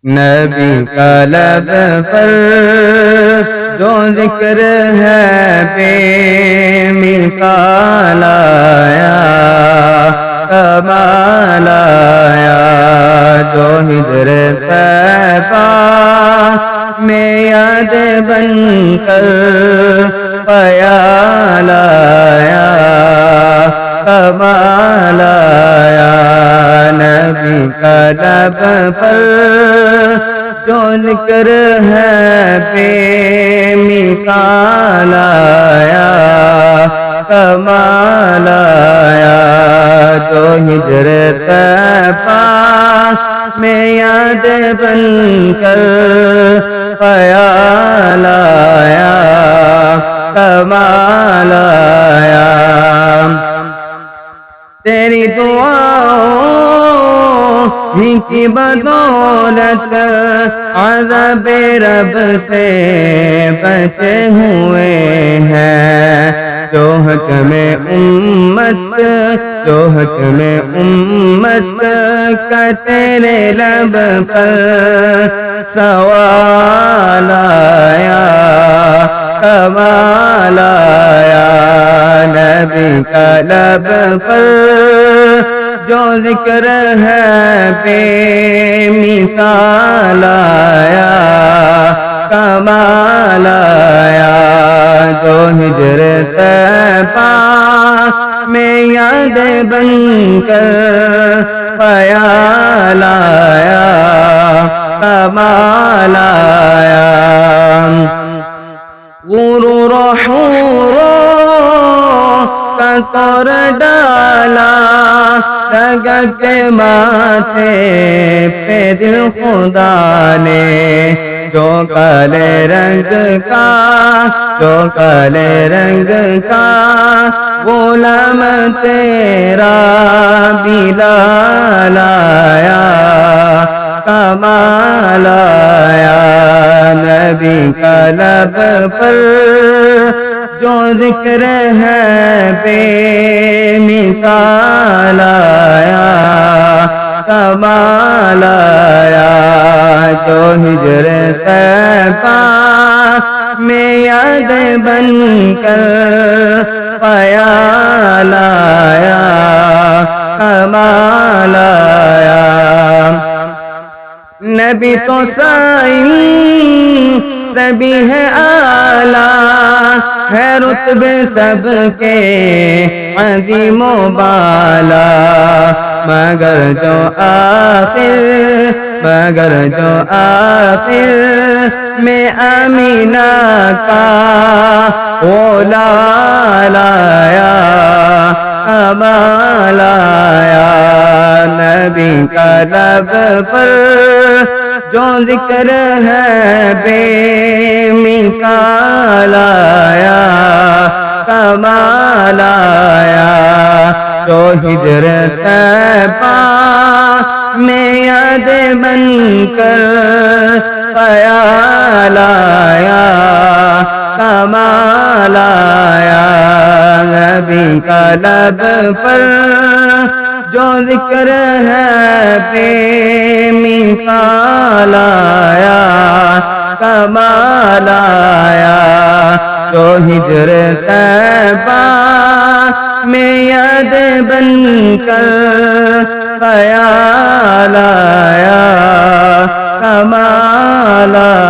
نبی کا لب پر جو ذکر ہے بے مثال آیا، کمال آیا، جو ہجر طیبہ میں یاد بن کر خیال آیا، کمال آیا، نبی کا لب پر جو ذکر ہے بے مثال آیا، کمال آیا، جو ہجر طیبہ میں یاد بن کر خیال آیا، کمال آیا، تیری دعاؤں ہی کی بدولت عذاب رب سے بچے ہوئے ہیں، جو حکم امت کا تیرے لب پر سوال آیا، کمال آیا، نبی کا لب پر جو ذکر ہے بے مثال آیا، کمال آیا، جو ہجر طیبہ میں یاد بن کر خیال آیا، کمال آیا، غرور و حور کا توڑ ڈالا لگا کے ماتھے پہ دل خدا نے، جو کالے رنگ کا غلام تیرا بلال آیا، کمال آیا، نبی کا لب پر جو ذکر ہے بے مثال آیا، کمال آیا، جو ہجر طیبہ میں یاد بن کر خیال آیا، کمال آیا، نبی تو سائن سبھی ہے اعلیٰ، ہے رتبے سب کے عظیم و بالا، مگر جو آخر میں امینہ کا لال آیا، کمال آیا، نبی کا لب پر جو ذکر ہے بے مثال آیا، کمال آیا، جو ہجر طیبہ میں یاد بن کر خیال آیا، کمال آیا، نبی کا لب پر جو ذکر ہے بے مثال آیا، کمال آیا، جو ہجر طیبہ میں یاد بن کر خیال آیا، کمال آیا۔